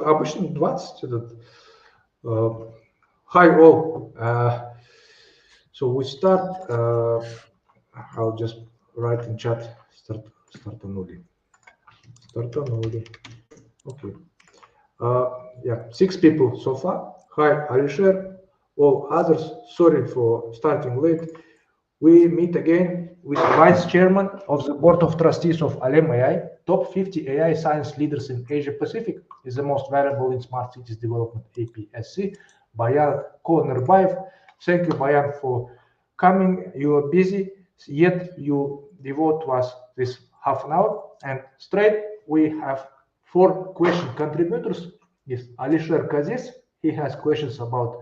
обычно 20 этот. Hi all. So we start. I'll just write in chat. Start only. Okay. Yeah, 6 people so far. Hi, Alisher. All others, sorry for starting late. We meet again with Vice Chairman of the Board of Trustees of Alem AI, top 50 AI science leaders in Asia Pacific, is the most valuable in smart cities development APSC, Bayan Konirbayev. Thank you, Bayan, for coming. You are busy, yet you devote to us this half an hour. And straight, we have 4 question contributors. Yes, Alisher Kazyna, he has questions about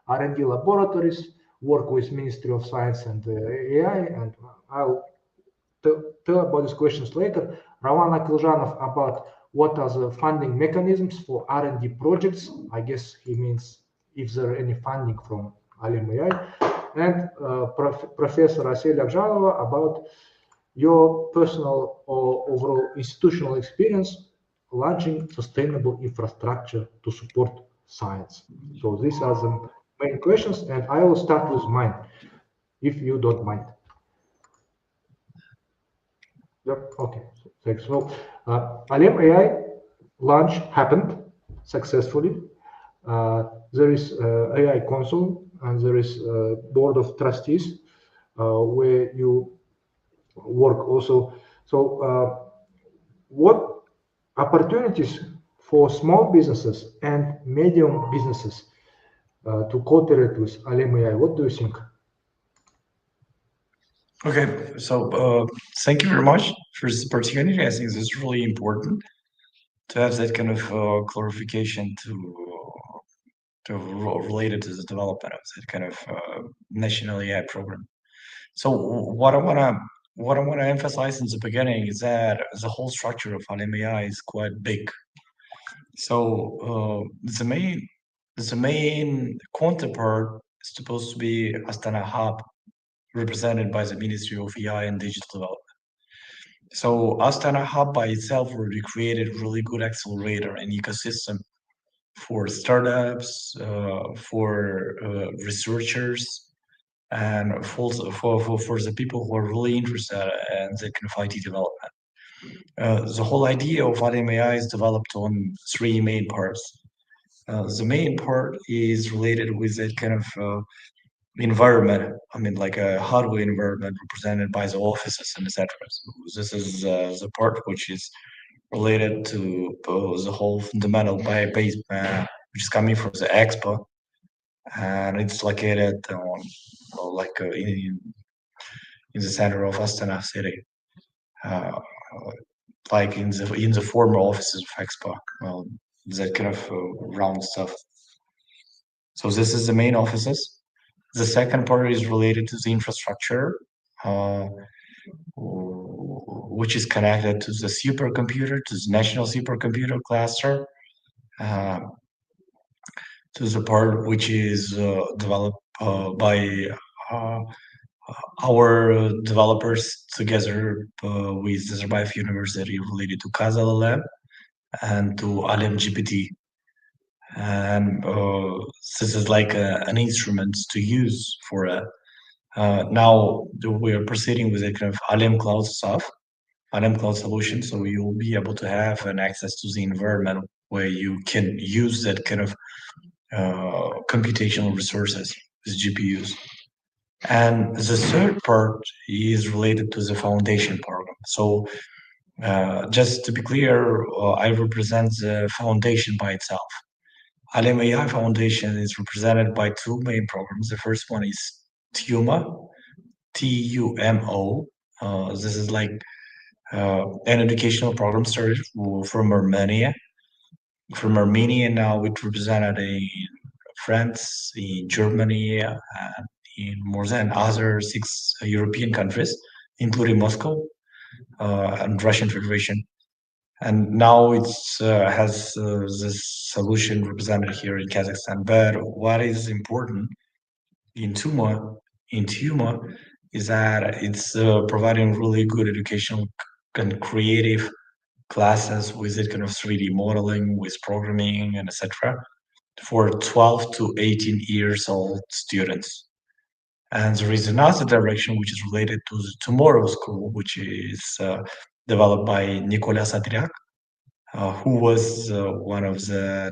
R&D laboratories, work with Ministry of Science and AI, and I'll tell about these questions later. Ravan Akilzhanov about what are the funding mechanisms for R&D projects. I guess he means if there are any funding from Alem AI. And Professor Aselia Akjanova about your personal or overall institutional experience launching sustainable infrastructure to support science. So these are the main questions, and I will start with mine, if you don't mind. Yep. Okay. Thanks. So, Alem AI launch happened successfully. There is AI console and there is board of trustees where you work also. So, what opportunities for small businesses and medium businesses to cooperate with Alem AI? What do you think? Okay, so thank you very much for this opportunity. I think this is really important to have that kind of clarification to related to the development of that kind of national AI program. So what I wanna emphasize in the beginning is that the whole structure of Alem AI is quite big. So the main counterpart is supposed to be Astana hub, represented by the Ministry of AI and Digital Development. So Astana hub by itself already created really good accelerator and ecosystem for startups, for researchers, and for the people who are really interested in the kind of IT development. The whole idea of Alem AI is developed on 3 main parts. The main part is related with that kind of environment. I mean, like a hardware environment represented by the offices and etc. So this is the part which is related to the whole fundamental base which is coming from the Expo, and it's located on in the center of Astana city, like in the former offices of Expo. Well, that kind of round stuff. So this is the main offices. The second part is related to the infrastructure, which is connected to the supercomputer, to the national supercomputer cluster, to the part which is developed by our developers together with the Nazarbayev University related to Kazakh LLM and to Alem GPT. And this is like an instrument to use for now we are proceeding with a kind of Alem Cloud stuff, Alem Cloud solution. So you'll be able to have an access to the environment where you can use that kind of computational resources with GPUs. And the third part is related to the foundation program. So just to be clear, I represent the foundation by itself. Alem AI Foundation is represented by 2 main programs. The first one is TUMO, TUMO. This is like an educational program started from Armenia. From Armenia, now it's represented in France, in Germany, and in more than other 6 European countries, including Moscow and Russian Federation. And now it's has this solution represented here in Kazakhstan. But what is important in TUMO is that it's providing really good educational and creative classes with it, kind of 3D modeling, with programming, and etc. for 12 to 18 years old students. And there is another direction which is related to the Tomorrow School, which is developed by Nicolas Adriac, who was one of the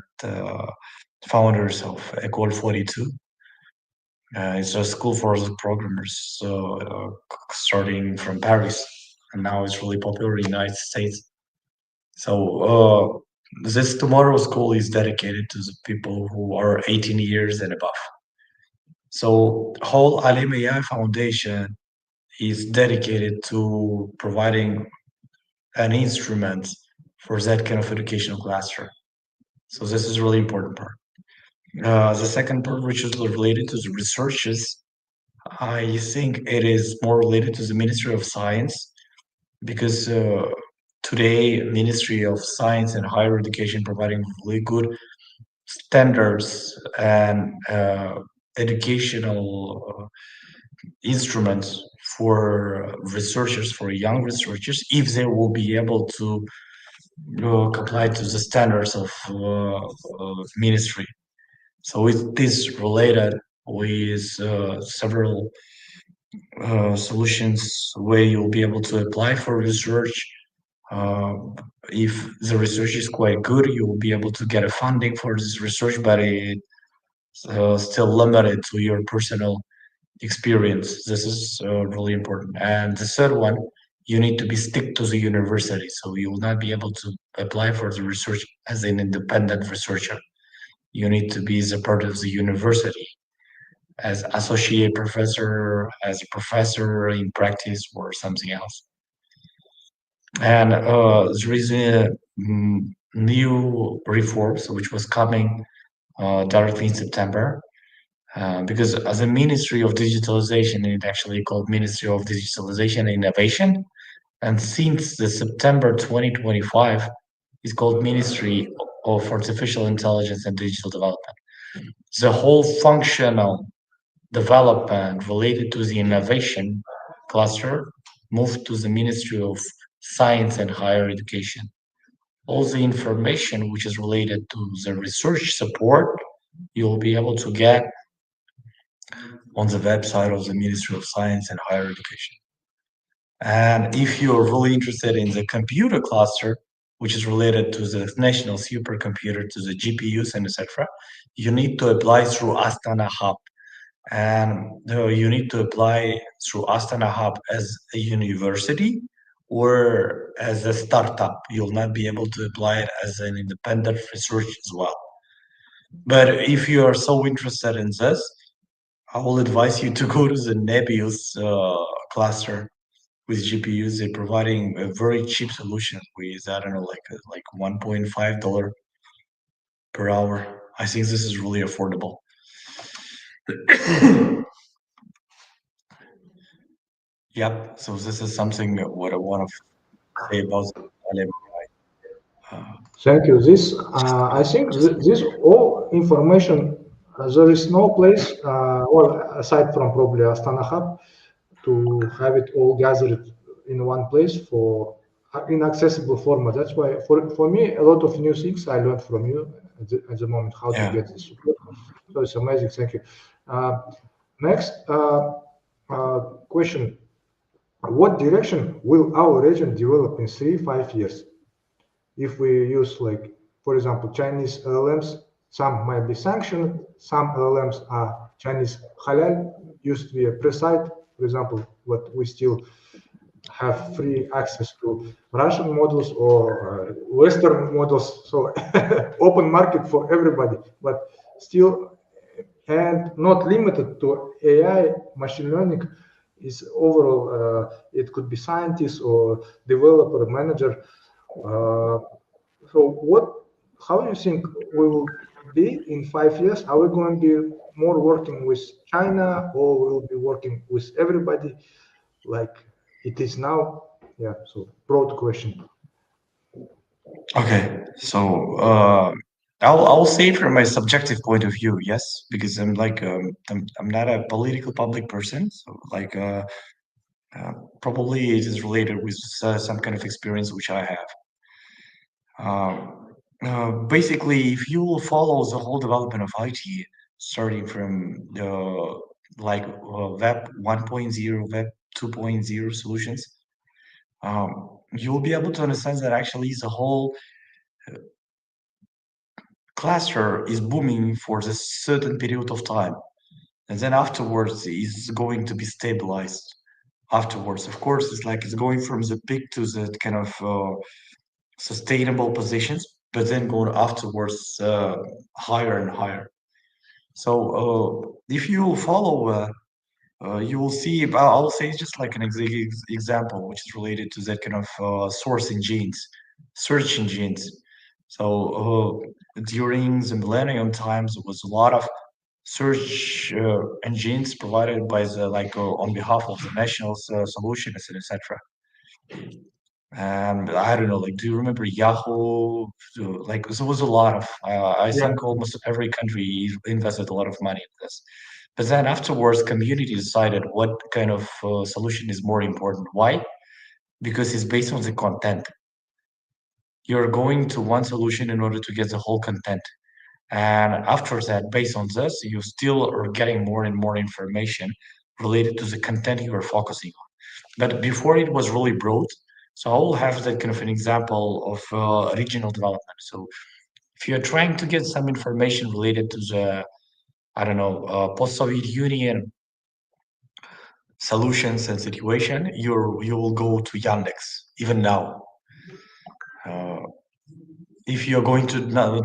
founders of École 42. It's a school for the programmers, starting from Paris, and now it's really popular in the United States. So this Tomorrow School is dedicated to the people who are 18 years and above. So whole Alem AI Foundation is dedicated to providing an instrument for that kind of educational cluster. So this is a really important part. The second part, which is related to the researches, I think it is more related to the Ministry of Science, because today Ministry of Science and Higher Education providing really good standards and educational instruments for researchers, for young researchers, if they will be able to comply to the standards of ministry. So it is related with several solutions where you'll be able to apply for research. If the research is quite good, you will be able to get a funding for this research, but it's still limited to your personal experience. This is really important. And the third one, you need to be stick to the university. So you will not be able to apply for the research as an independent researcher. You need to be the part of the university as associate professor, as a professor in practice, or something else. And there is a new reforms which was coming directly in September, because as a Ministry of Digitalization, it actually called Ministry of Digitalization and Innovation, and since the September 2025, it's called Ministry of Artificial Intelligence and Digital Development. The whole functional development related to the innovation cluster moved to the Ministry of Science and Higher Education. All the information which is related to the research support, you'll be able to get on the website of the Ministry of Science and Higher Education. And if you're really interested in the computer cluster, which is related to the national supercomputer, to the GPUs and etc., you need to apply through Astana Hub. And you need to apply through Astana Hub as a university or as a startup. You'll not be able to apply it as an independent research as well. But if you are so interested in this, I will advise you to go to the Nebius cluster with GPUs. They're providing a very cheap solution with, I don't know, like $1.5 per hour. I think this is really affordable. Yep. So this is something that what I want to say about LLM. Thank you. This, I think, this all information. There is no place, well, aside from probably Astana Hub, to have it all gathered in one place for in accessible format. That's why, for me, a lot of new things I learned from you at the moment how to get this support. So it's amazing. Thank you. Next question: what direction will our region develop in 3-5 years? If we use, like, for example, Chinese LLMs, some might be sanctioned, some LLMs are Chinese halal, used to be a pre-site, for example, but we still have free access to Russian models or Western models, so open market for everybody, but still, and not limited to AI, machine learning is overall, it could be scientist or developer, manager. So how do you think we will be in 5 years? Are we going to be more working with China, or we'll be working with everybody like it is now? Yeah, so broad question. Okay, so I'll say from my subjective point of view, yes, because I'm like I'm not a political public person, so like probably it is related with some kind of experience which I have. Basically, if you will follow the whole development of IT, starting from the Web 1.0, Web 2.0 solutions, you'll be able to understand that actually the whole cluster is booming for a certain period of time, and then afterwards is going to be stabilized. Afterwards, of course, it's going from the peak to the kind of sustainable positions, but then going afterwards higher and higher. So if you follow, you will see. I'll say just like an example, which is related to that kind of source engines, search engines. So during the millennium times, there was a lot of search engines provided by the on behalf of the national solutions, etc. And I don't know, like, do you remember Yahoo? Like, there was a lot of, I Yeah, think almost every country invested a lot of money in this. But then afterwards, community decided what kind of solution is more important. Why? Because it's based on the content. You're going to one solution in order to get the whole content. And after that, based on this, you still are getting more and more information related to the content you are focusing on. But before it was really broad. So I will have that kind of an example of regional development. So if you're trying to get some information related to the, I don't know, post-Soviet Union solutions and situation, you will go to Yandex. Even now, uh, if you're going to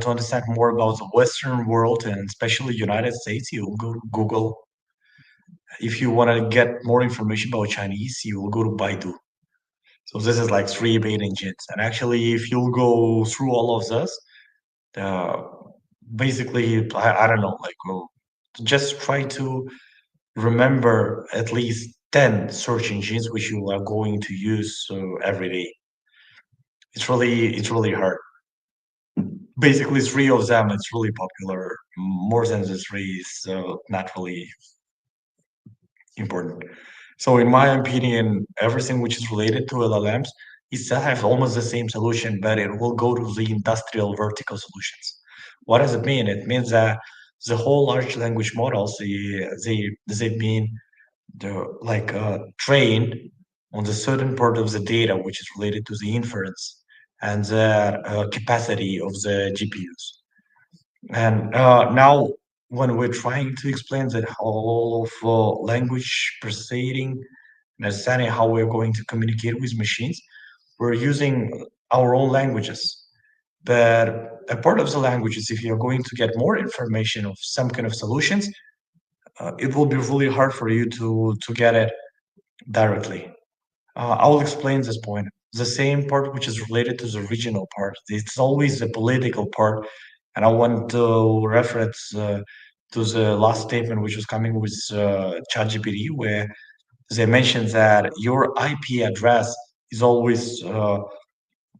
understand more about the Western world and especially United States, you will go to Google. If you want to get more information about Chinese, you will go to Baidu. So this is like three main engines. And actually, if you'll go through all of this, uh, basically, I don't know, like just try to remember at least 10 search engines which you are going to use every day. It's really hard. Basically, three of them, it's really popular. More than the three is not really important. So in my opinion, everything which is related to LLMs, it still have almost the same solution, but it will go to the industrial vertical solutions. What does it mean? It means that the whole large language models, they've been trained on the certain part of the data which is related to the inference and the capacity of the GPUs. And now, when we're trying to explain that whole of language proceeding and understanding how we're going to communicate with machines, we're using our own languages. But a part of the languages, if you're going to get more information of some kind of solutions, it will be really hard for you to get it directly. I will explain this point. The same part which is related to the regional part. It's always the political part, and I want to reference to the last statement which was coming with ChatGPT, where they mentioned that your IP address is always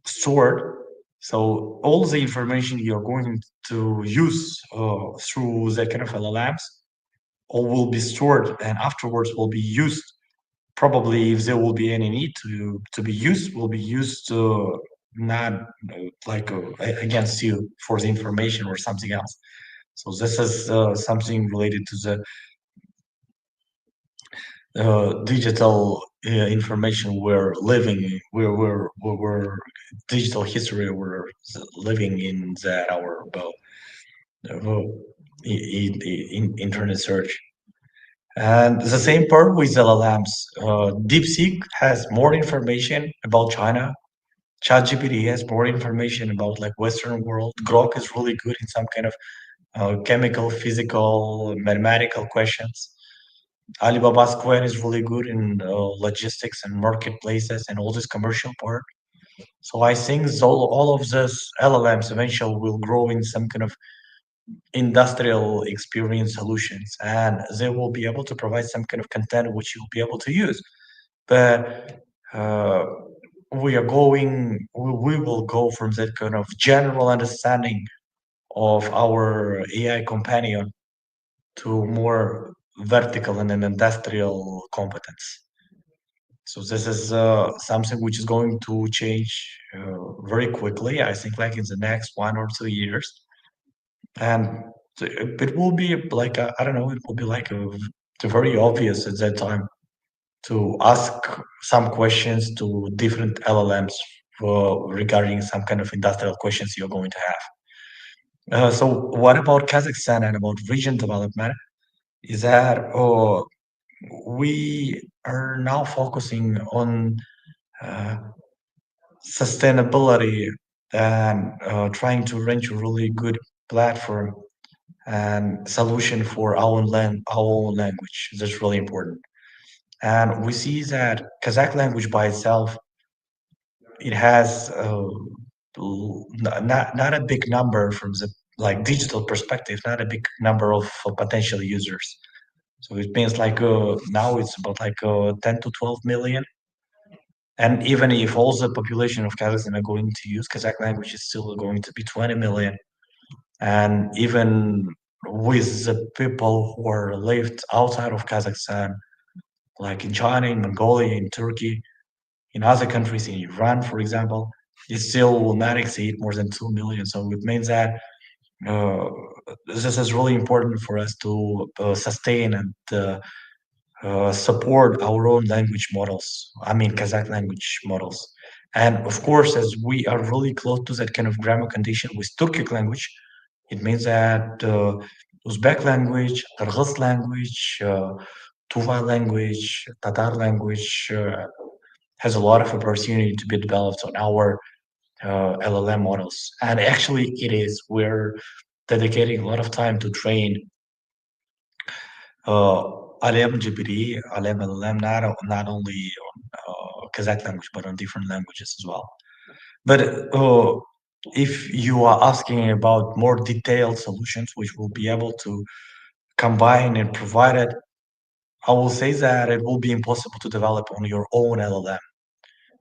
stored. So all the information you're going to use through the kind of LLMs all will be stored and afterwards will be used. Probably, if there will be any need to be used, will be used not against you for the information or something else. So this is something related to the digital information we're living in, we're digital history we're living in that our internet search. And the same part with LLMs. Deepseek has more information about China. ChatGPT has more information about like Western world. Grok is really good in some kind of chemical, physical, mathematical questions. Alibaba's Square is really good in logistics and marketplaces and all this commercial part. So I think all of this LLMs eventually will grow in some kind of industrial experience solutions, and they will be able to provide some kind of content which you'll be able to use. But we will go from that kind of general understanding of our AI companion to more vertical and an industrial competence. So this is something which is going to change very quickly. I think like in the next 1 or 2 years, and it will be like I don't know. It will be like very obvious at that time to ask some questions to different LLMs regarding some kind of industrial questions you're going to have. So what about Kazakhstan and about region development? Is that we are now focusing on uh, sustainability and trying to arrange a really good platform and solution for our own language. That's really important. And we see that Kazakh language by itself, it has not a big number from the like digital perspective, not a big number of potential users. So it means like now it's about like 10 to 12 million. And even if all the population of Kazakhstan are going to use Kazakh language, it's still going to be 20 million. And even with the people who are lived outside of Kazakhstan, like in China, in Mongolia, in Turkey, in other countries, in Iran, for example, it still will not exceed more than 2 million. So it means that uh, this is really important for us to sustain and support our own language models. I mean, Kazakh language models. And of course, as we are really close to that kind of grammar condition with Turkic language, it means that Uzbek language, Kyrgyz language, Tuva language, Tatar language has a lot of opportunity to be developed on our LLM models. And actually, it is. We're dedicating a lot of time to train uh, Alem GPT, Alem LLM, not only on Kazakh language, but on different languages as well. But if you are asking about more detailed solutions, which will be able to combine and provide it, I will say that it will be impossible to develop on your own LLM.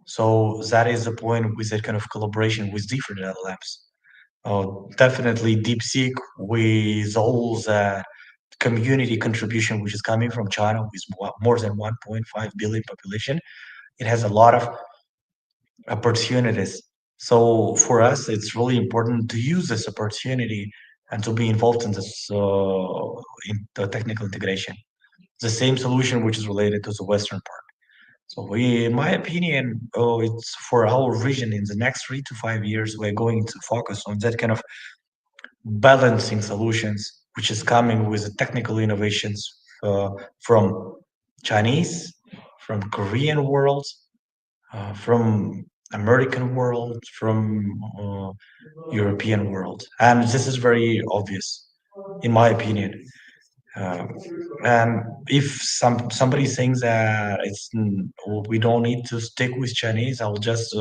So that is the point with that kind of collaboration with different LLMs. Definitely Deepseek with all the community contribution which is coming from China with more than 1.5 billion population. It has a lot of opportunities. So for us, it's really important to use this opportunity and to be involved in this in the technical integration. The same solution which is related to the Western part. So we, in my opinion, it's for our vision in the next 3 to 5 years, we're going to focus on that kind of balancing solutions, which is coming with the technical innovations from Chinese, from Korean world, from American world, from European world, and this is very obvious, in my opinion. Um, and if somebody thinks that we don't need to stick with Chinese, I will just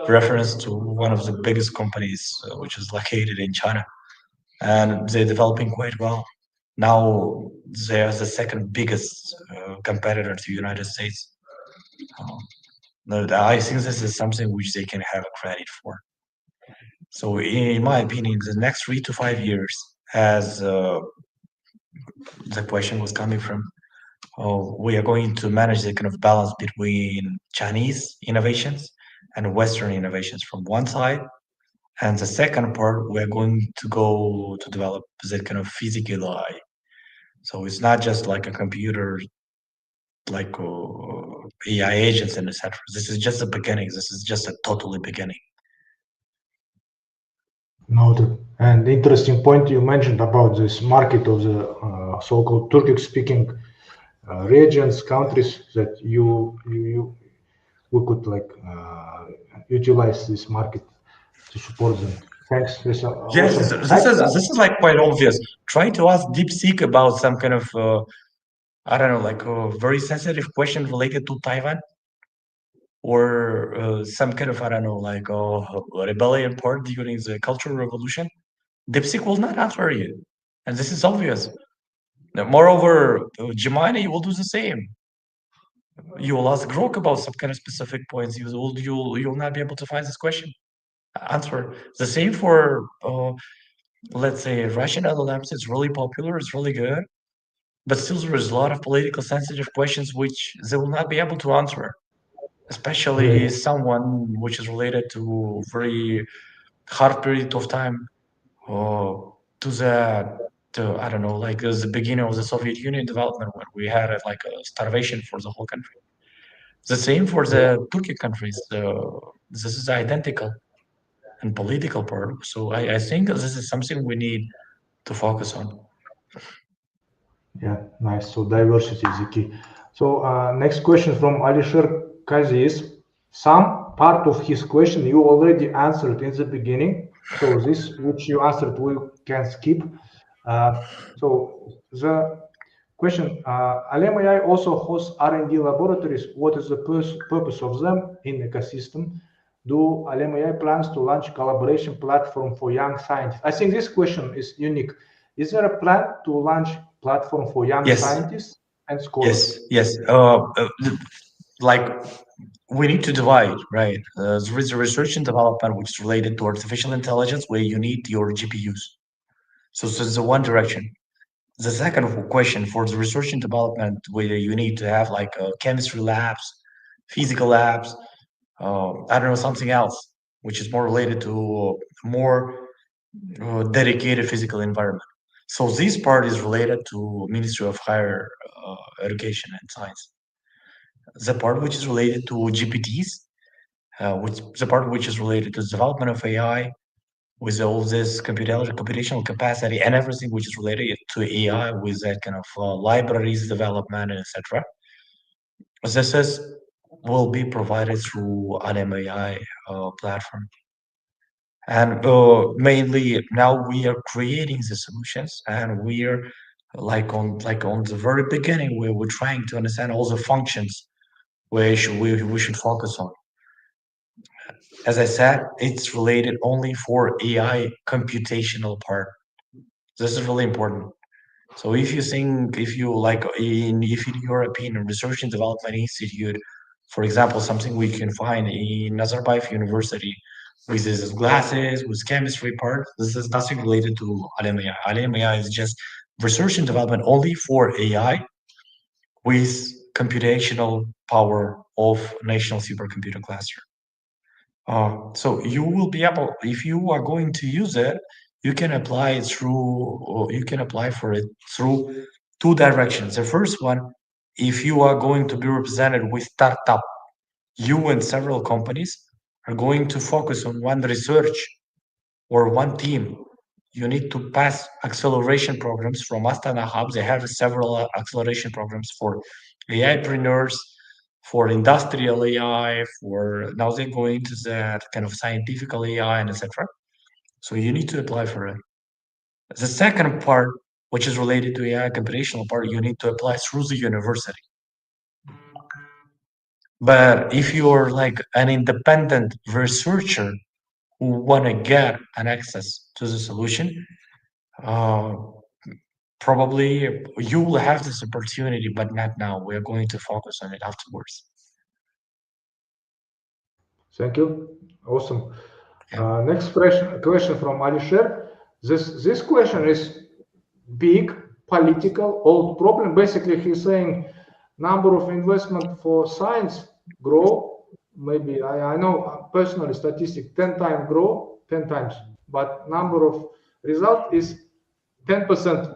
reference to one of the biggest companies, which is located in China, and they're developing quite well. Now they're the second biggest competitor to United States. Um, I think this is something which they can have credit for. So, in my opinion, the next 3 to 5 years, as the question was coming from, we are going to manage the kind of balance between Chinese innovations and Western innovations from one side, and the second part, we're going to go to develop the kind of physical AI. So it's not just like a computer, like AI agents and etc. This is just the beginning. This is just a totally beginning. Noted. And interesting point you mentioned about this market of the so-called Turkic-speaking regions, countries that we could like utilize this market to support them. Thanks. This Yes, awesome. this is like quite obvious. Try to ask DeepSeek about some kind of I don't know, like a very sensitive question related to Taiwan or some kind of I don't know, like a rebellion part during the Cultural Revolution. DeepSeek will not answer you, and this is obvious. Now, moreover, Gemini will do the same. You will ask Grok about some kind of specific points. You'll not be able to find this question answer. The same for let's say Russian LLMs. It's really popular. It's really good. but still there is a lot of political sensitive questions which they will not be able to answer, especially Great. someone which is related to very hard period of time, or to I don't know, like the beginning of the Soviet Union development when we had like a starvation for the whole country. The same for Yeah, the Turkic countries. This is identical and political part. So I think this is something we need to focus on. yeah, nice. So diversity is the key. So next question from Alisher Kazi is some part of his question you already answered in the beginning. So this which you answered we can skip. So the question: Alem AI also hosts R&D laboratories. What is the purpose of them in ecosystem? Do Alem AI plans to launch collaboration platform for young scientists? I think this question is unique. Is there a plan to launch platform for young Yes, scientists and scholars? yes. Like we need to divide, right? There is a research and development which is related to artificial intelligence where you need your GPUs. So this is the one direction. The second question for the research and development where you need to have like chemistry labs, physical labs, I don't know, something else, which is more related to more dedicated physical environment. So this part is related to Ministry of Higher Education and Science. The part which is related to GPTs, which the part which is related to the development of AI, with all this computational capacity and everything which is related to AI, with that kind of libraries development, etc. This is will be provided through an MAI platform. And mainly now we are creating the solutions, and we are like on the very beginning where we're trying to understand all the functions we should focus on. As I said, it's related only for AI computational part. This is really important. So if you think, if you like if in European Research and Development Institute, for example, something we can find in Nazarbayev University with these glasses, with chemistry part, this is nothing related to Alem.ai. Alem.ai is just research and development only for AI with computational power of national supercomputer cluster. So you will be able, if you are going to use it, you can apply it through, or you can apply for it through two directions. The first one, if you are going to be represented with startup, you and several companies are going to focus on one research or one team. You need to pass acceleration programs from Astana Hub. They have several acceleration programs for AIpreneurs, for industrial AI, for now they're going to that kind of scientific AI and etc. So you need to apply for it. The second part, which is related to AI computational part, you need to apply through the university. But if you're like an independent researcher who want to get an access to the solution, uh, probably you will have this opportunity, but not now. We're going to focus on it afterwards. Thank you. Awesome. Yeah. Next question from Alisher. This question is big, political, old problem. Basically, he's saying number of investment for science grow. Maybe I know personally statistic 10 times grow, 10 times, but number of result is 10%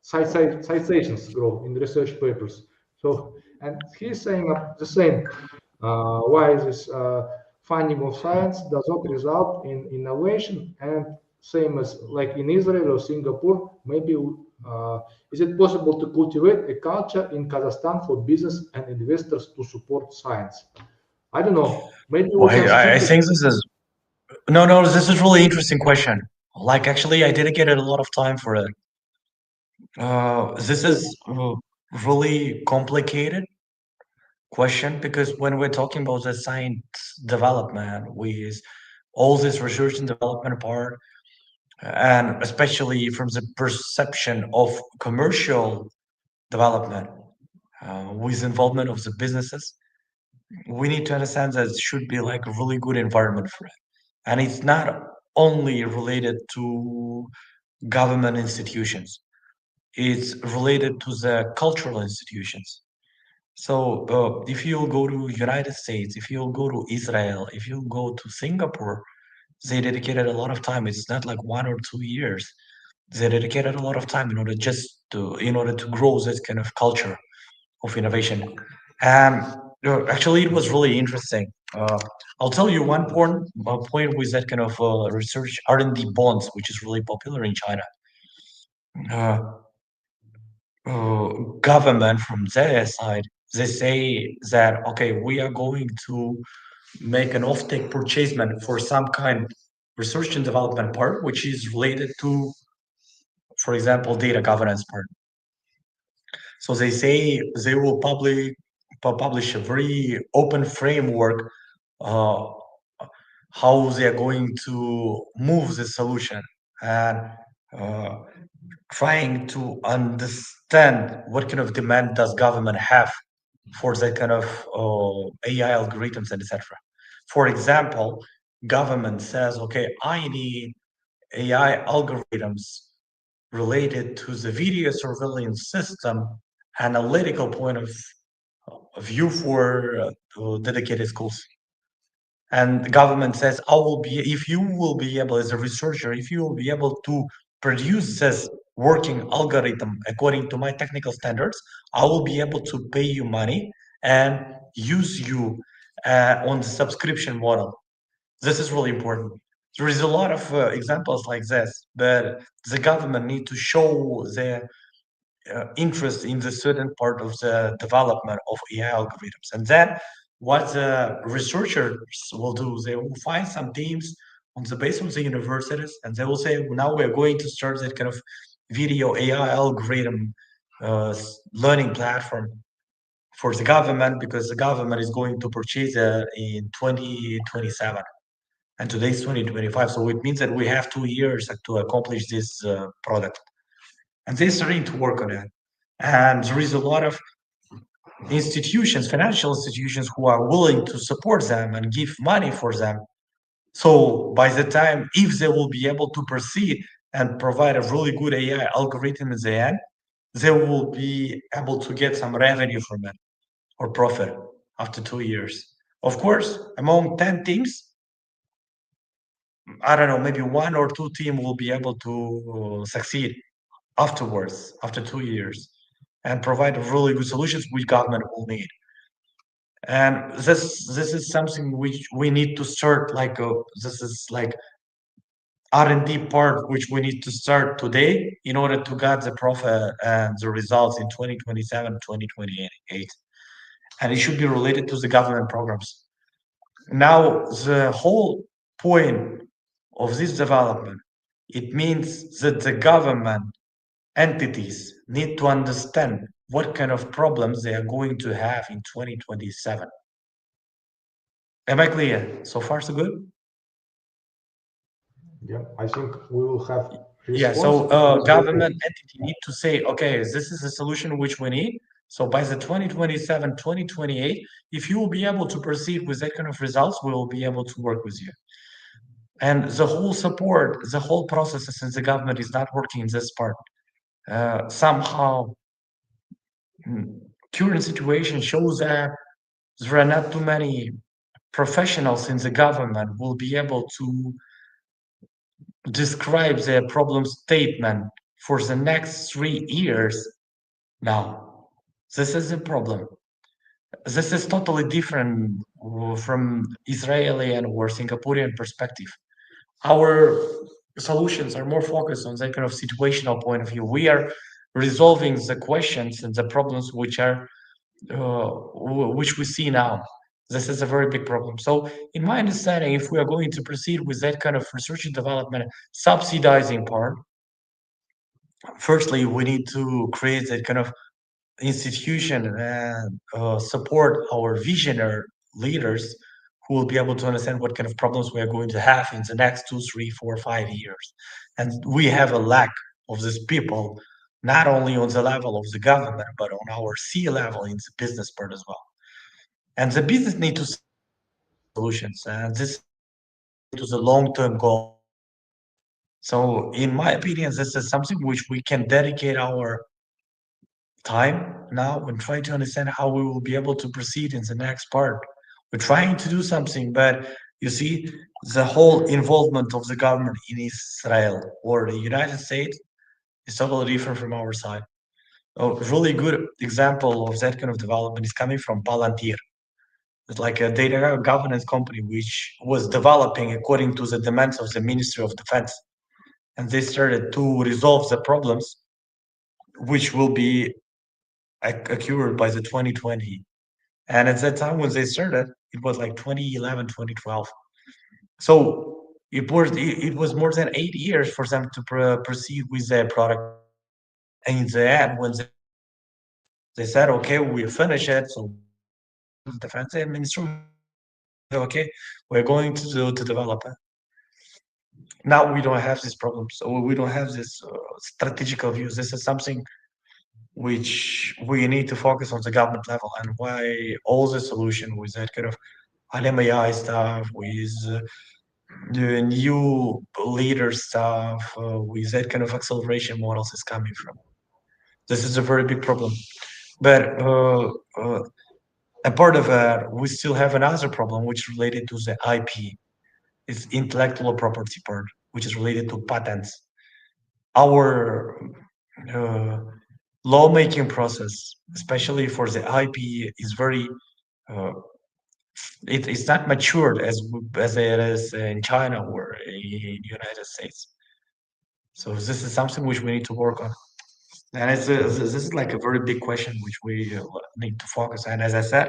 citations grow in research papers. So, and he's saying the same. Why this funding of science does not result in innovation, and same as like in Israel or Singapore, maybe is it possible to cultivate a culture in Kazakhstan for business and investors to support science? I don't know. Maybe we Well, can skip I it. think this is no. This is really interesting question. Like, actually, I dedicated a lot of time for it. This is really complicated question because when we're talking about the science development with all this research and development part, and especially from the perception of commercial development with involvement of the businesses, we need to understand that it should be like a really good environment for it. And it's not only related to government institutions. is related to the cultural institutions. So if you go to United States, if you go to Israel, if you go to Singapore, they dedicated a lot of time. It's not like 1 or 2 years. They dedicated a lot of time in order to grow this kind of culture of innovation. And actually, it was really interesting. I'll tell you one point with that kind of research R&D bonds, which is really popular in China. Uh, Government from their side, they say that okay, we are going to make an offtake purchasement for some kind research and development part, which is related to, for example, data governance part. So they say they will publish a very open framework, uh, how they are going to move the solution, and uh, trying to understand what kind of demand does government have for that kind of AI algorithms and etc. For example, government says, okay, I need AI algorithms related to the video surveillance system, analytical point of view for dedicated schools. And the government says, if you will be able, as a researcher, if you will be able to produce this working algorithm according to my technical standards, I will be able to pay you money and use you on the subscription model. This is really important. There is a lot of examples like this, but the government need to show their interest in the certain part of the development of AI algorithms. And then what the researchers will do, they will find some teams on the base of the universities, and they will say, now we're going to start that kind of video AI algorithm learning platform for the government, because the government is going to purchase in 2027. And today's 2025, so it means that we have 2 years to accomplish this product. And they're starting to work on it. And there is a lot of institutions, financial institutions, who are willing to support them and give money for them. So by the time, if they will be able to proceed and provide a really good AI algorithm in the end, they will be able to get some revenue from it or profit after 2 years. Of course, among 10 teams, I don't know, maybe 1 or 2 teams will be able to succeed afterwards, after 2 years, and provide really good solutions which government will need. And this is something which we need to start, like this is like R&D part which we need to start today in order to get the profit and the results in 2027, 2028. And it should be related to the government programs. Now, the whole point of this development, it means that the government entities need to understand what kind of problems they are going to have in 2027. Am I clear? So far, so good? Yeah, I think we will have Yeah, response. so government entity need to say, okay, this is the solution which we need. So by the 2027, 2028, if you will be able to proceed with that kind of results, we will be able to work with you. And the whole support, the whole process since the government is not working in this part. Somehow, current situation shows that there are not too many professionals in the government will be able to describe their problem statement for the next 3 years now. This is a problem. This is totally different from Israeli and or Singaporean perspective. Our solutions are more focused on that kind of situational point of view. We are resolving the questions and the problems which are which we see now. This is a very big problem. So, in my understanding, if we are going to proceed with that kind of research and development subsidizing part, firstly, we need to create that kind of institution and support our visionary leaders who will be able to understand what kind of problems we are going to have in the next 2, 3, 4, 5 years. And we have a lack of these people, not only on the level of the government, but on our C level in the business part as well. And the business need to see solutions, and this is to the long-term goal. So in my opinion, this is something which we can dedicate our time now and try to understand how we will be able to proceed in the next part. We're trying to do something, but you see, the whole involvement of the government in Israel or the United States is totally different from our side. A really good example of that kind of development is coming from Palantir. It's like a data governance company which was developing according to the demands of the Ministry of Defense. And they started to resolve the problems which will be occurred by the 2020. And at that time when they started, it was like 2011, 2012. So it was more than 8 years for them to proceed with their product. And in the end, when they said, okay, we finish it, so the defense ministry, okay, we're going to develop it. Now we don't have this problem, so we don't have this strategical views. This is something which we need to focus on the government level, and why all the solution with that kind of Alem AI stuff, with the new leader stuff, with that kind of acceleration models is coming from. This is a very big problem. But a part of it, we still have another problem which is related to the IP. It's intellectual property part, which is related to patents. Our lawmaking process, especially for the IP, is very it's not matured as it is in China or in the United States. So this is something which we need to work on, and this is like a very big question which we need to focus. And as I said,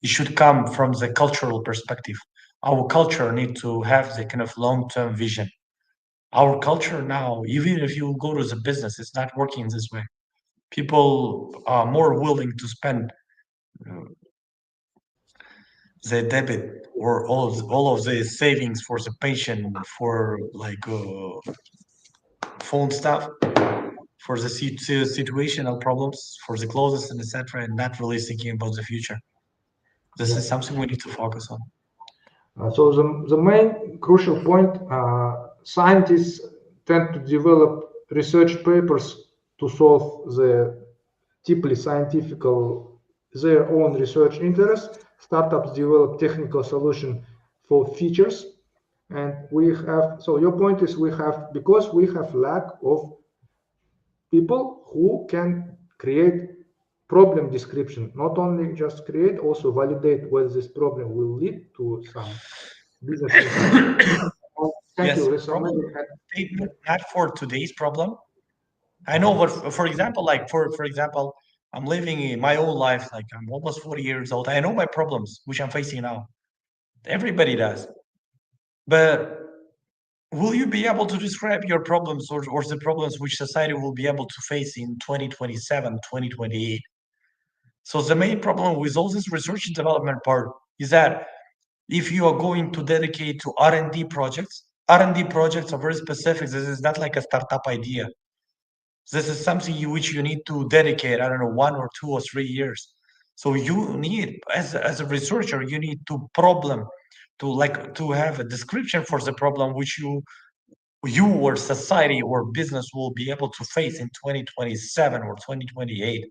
it should come from the cultural perspective. Our culture need to have the kind of long-term vision. Our culture now, even if you go to the business, it's not working this way. People are more willing to spend the debit or all of the savings for the pension, for like phone stuff, for the situational problems, for the clothes and etc., and not really thinking about the future. This is something we need to focus on. So the main crucial point, scientists tend to develop research papers to solve the deeply scientific, their own research interests. Startups develop technical solution for features. And we have, so your point is because we have lack of people who can create problem description, not only just create, also validate whether this problem will lead to some business impact. Thank Yes, you. problem statement, not for today's problem. I know, but for example, like for example, I'm living in my own life, like I'm almost 40 years old. I know my problems, which I'm facing now. Everybody does. But will you be able to describe your problems or the problems which society will be able to face in 2027, 2028? So the main problem with all this research and development part is that if you are going to dedicate to R&D projects, R&D projects are very specific. This is not like a startup idea. This is something which you need to dedicate, I don't know, 1 or 2 or 3 years. So you need, as a researcher, you need to have a description for the problem which you or society or business will be able to face in 2027 or 2028.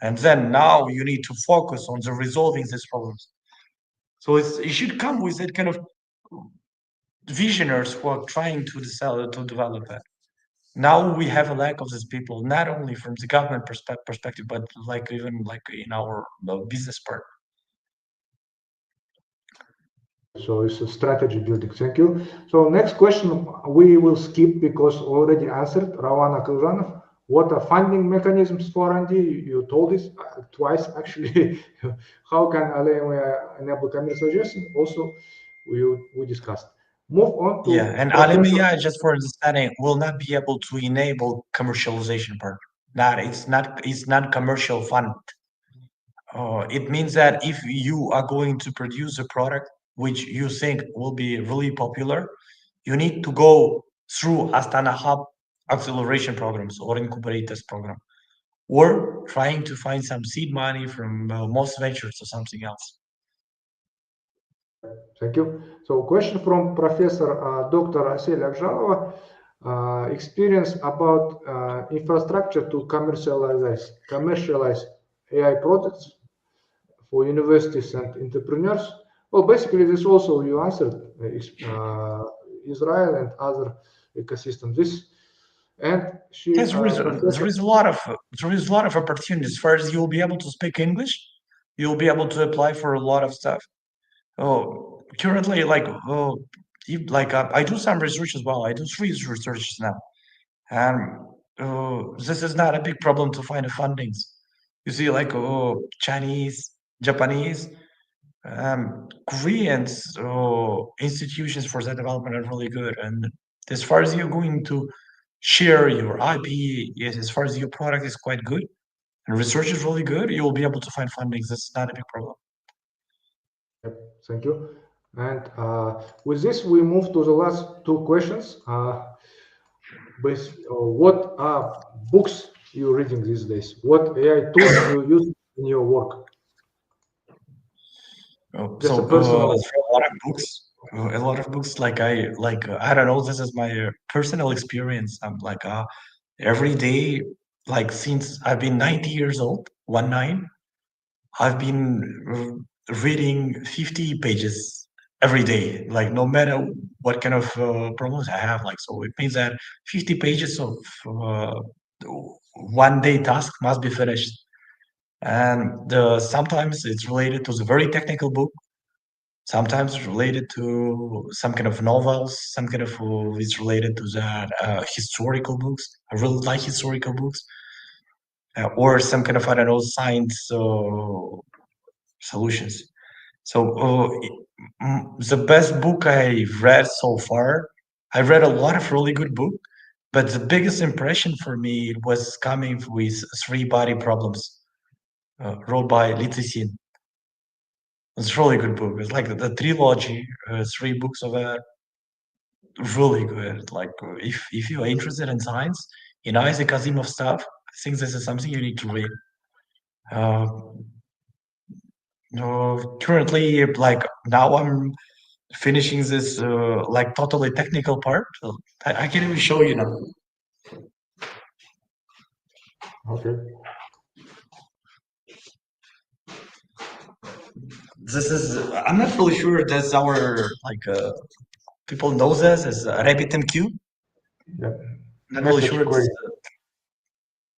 And then now you need to focus on the resolving these problems. So it should come with that kind of visionaries who are trying to develop that. Now we have a lack of these people, not only from the government perspective, but like even like in our business part. So it's a strategy building. Thank you. So next question we will skip because already answered. Ravana Kazanov, what are funding mechanisms for R&D? You told this twice actually. How can Alem enable commercialization? Also, we discussed. Move on to and Alem AI, just for understanding, will not be able to enable commercialization part. It's not commercial fund. It means that if you are going to produce a product which you think will be really popular, you need to go through Astana Hub acceleration programs or incubators program, or trying to find some seed money from most ventures or something else. Thank you. So question from Professor Dr. Asel Akjalova. experience about infrastructure to commercialize AI products for universities and entrepreneurs. Well, basically, this also you answered Israel and other ecosystems. This and she Yes, there is a lot of opportunities. First, you'll be able to speak English. You'll be able to apply for a lot of stuff. Oh, currently, I do some research as well. I do 3 researches now, and this is not a big problem to find the fundings. You see, Chinese, Japanese, Koreans, institutions for that development are really good. And as far as you're going to share your IP, yes, as far as your product is quite good and research is really good, you will be able to find fundings. That's not a big problem. Yep, thank you. And with this, we move to the last 2 questions. What are books you're reading these days? What AI tools you use in your work? Just a personal. A lot of books. A lot of books. I don't know. This is my personal experience. I'm every day, since I've been 90 years old, 19, I've been reading 50 pages every day. Like no matter what kind of problems I have. So it means that 50 pages of one day task must be finished. And sometimes it's related to the very technical book. Sometimes it's related to some kind of novels. Some kind of it's related to that historical books. I really like historical books, or some kind of, I don't know, science solutions. So the best book I've read so far, I read a lot of really good books, but the biggest impression for me was coming with 3-body problems, wrote by Litvisin. It's a really good book. It's like the trilogy, 3 books of it. Really good. If you're interested in science, Isaac Asimov stuff, I think this is something you need to read. Currently, now I'm finishing this totally technical part. I can even show you now. Okay. This is, I'm not really sure that's our people know this as RabbitMQ. Yeah. Not really sure.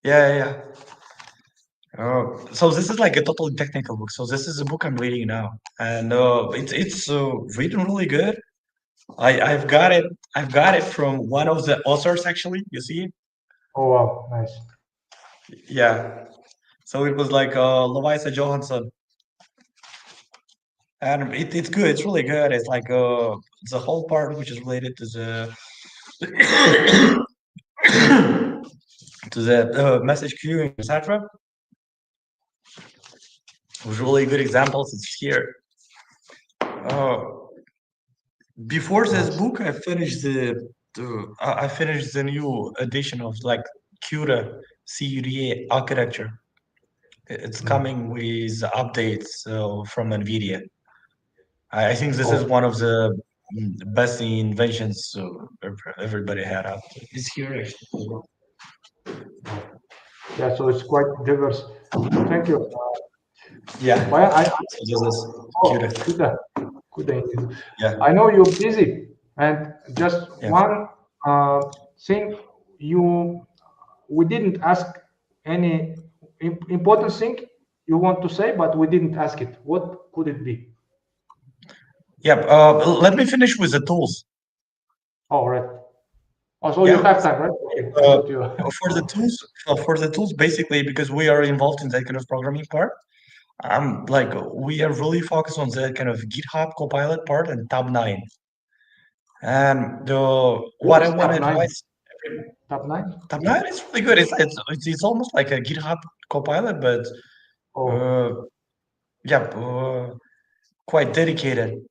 Yeah. So this is like a totally technical book. So this is a book I'm reading now, and it's written really good. I've got it from one of the authors actually. You see? Oh wow, nice. Yeah. So it was Lovisa Johansson, and it's good. It's really good. It's the whole part which is related to the to the message queuing, etc. With really good examples. It's here. Before this book, I finished the new edition of CUDA CUDA architecture. It's coming with updates from NVIDIA. I think this is one of the best inventions everybody had out. It's here. Yeah, so it's quite diverse. Thank you. Yeah. So this is CUDA. CUDA. Yeah. I know you're busy, and just one thing we didn't ask any important thing you want to say, but we didn't ask it. What could it be? Yeah. Let me finish with the tools. All right. Oh, so you have time, right? Okay. For the tools, basically, because we are involved in that kind of programming part, we are really focused on the kind of GitHub Copilot part and Tab 9. And what I want to advise. Tab 9? Tab 9 is really good. It's almost like a GitHub Copilot, but quite dedicated.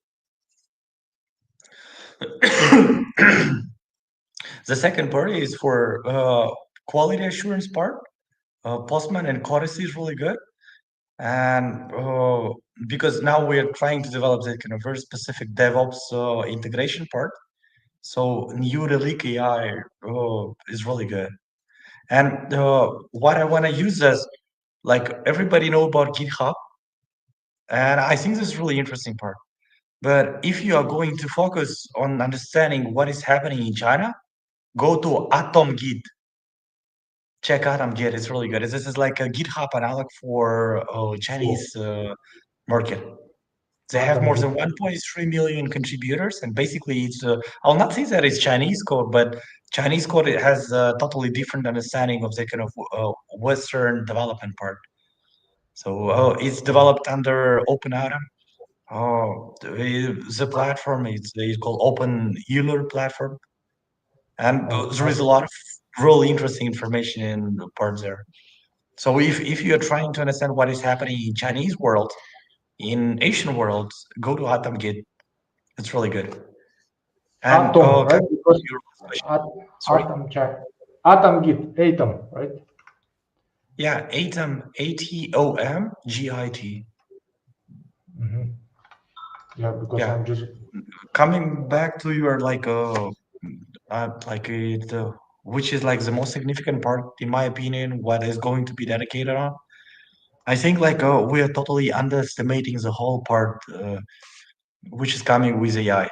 The second part is for quality assurance part. Postman and Chorus is really good. And because now we are trying to develop that kind of very specific DevOps integration part, So New Relic AI is really good. And what I want to use is, like, everybody know about GitHub, and I think this is really interesting part. But if you are going to focus on understanding what is happening in China, go to AtomGit. Check AtomGit; it's really good. This is like a GitHub analog for Chinese market. They have more than 1.3 million contributors, and basically, it's I'll not say that it's Chinese code, but Chinese code it has a totally different understanding of the kind of Western development part. So it's developed under OpenAtom. Oh, the platform is called Open Euler platform, and there is a lot of really interesting information in the part there. So if you are trying to understand what is happening in Chinese world, in Asian world, go to AtomGit. It's really good. And Atom, right? Because your last question. Sorry? AtomGit, Atom, right? Yeah, Atom, ATOMGIT. Yeah, because Yeah. I'm just Coming back to your which is like the most significant part, in my opinion, what is going to be dedicated on. I think we are totally underestimating the whole part, which is coming with AI.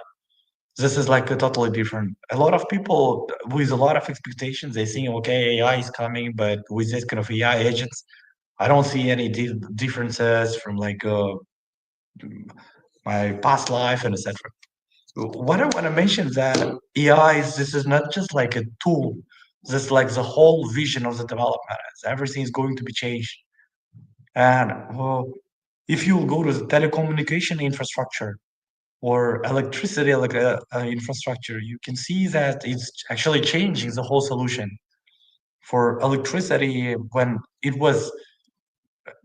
This is like a totally different. A lot of people with a lot of expectations, they think, okay, AI is coming, but with this kind of AI agents, I don't see any differences from my past life and etc. What I want to mention that AI is this is not just like a tool. This is like the whole vision of the development. Everything is going to be changed. And if you go to the telecommunication infrastructure or electricity infrastructure, you can see that it's actually changing the whole solution. For electricity, when it was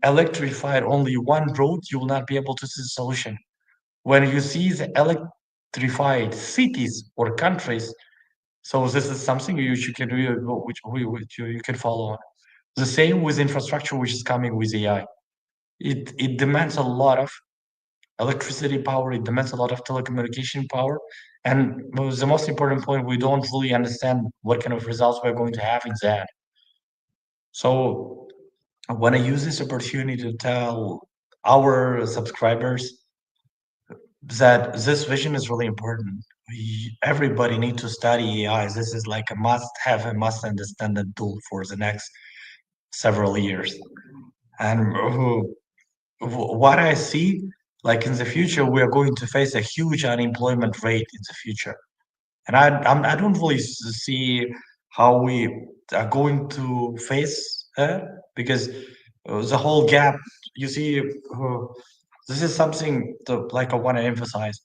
electrified only one road, you will not be able to see the solution. When you see the electrified cities or countries, so this is something you can do, which you can follow on. The same with infrastructure, which is coming with AI. It demands a lot of electricity power. It demands a lot of telecommunication power. And the most important point, we don't really understand what kind of results we're going to have in that. So I want to use this opportunity to tell our subscribers that this vision is really important. Everybody needs to study AI. This is like a must-have, a must-understand tool for the next several years. And what I see, like in the future, we are going to face a huge unemployment rate in the future. And I don't really see how we are going to face it because the whole gap, you see, this is something like I want to emphasize.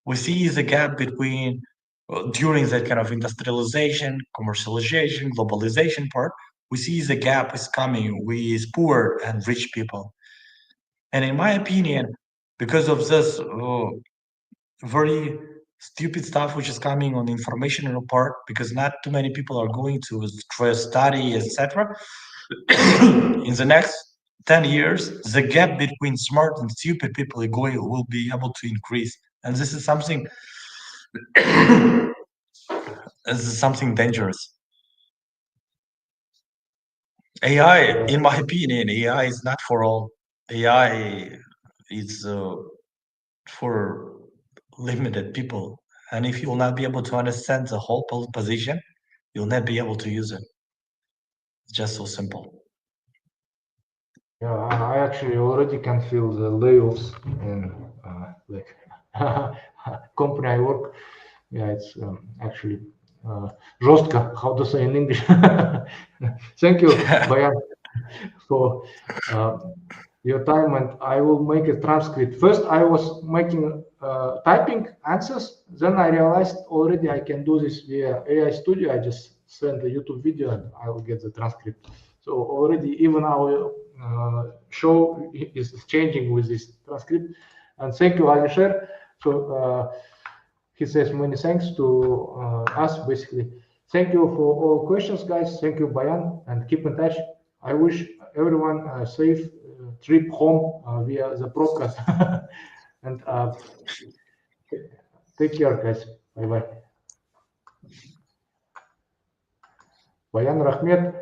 We see the gap between during that kind of industrialization, commercialization, globalization part. We see the gap is coming with poor and rich people. And in my opinion, because of this very stupid stuff which is coming on the informational part, because not too many people are going to study, etc. In the next 10 years, the gap between smart and stupid people will be able to increase. And this is something dangerous. AI, in my opinion, AI is not for all. AI is for limited people. And if you will not be able to understand the whole position, you'll not be able to use it. It's just so simple. Yeah, I actually already can feel the layoffs in like company I work. Yeah, it's actually жестко, how to say in English. Thank you, Bayan, for your time, and I will make a transcript. First, I was making typing answers. Then I realized already I can do this via AI Studio. I just send a YouTube video and I will get the transcript. So already even our show is changing with this transcript. And thank you, Alisher. So he says many thanks to us, basically. Thank you for all questions, guys. Thank you, Bayan, and keep in touch. I wish everyone a safe trip home via the broadcast. And take care, guys. Bye-bye. Bayan, Rahmet.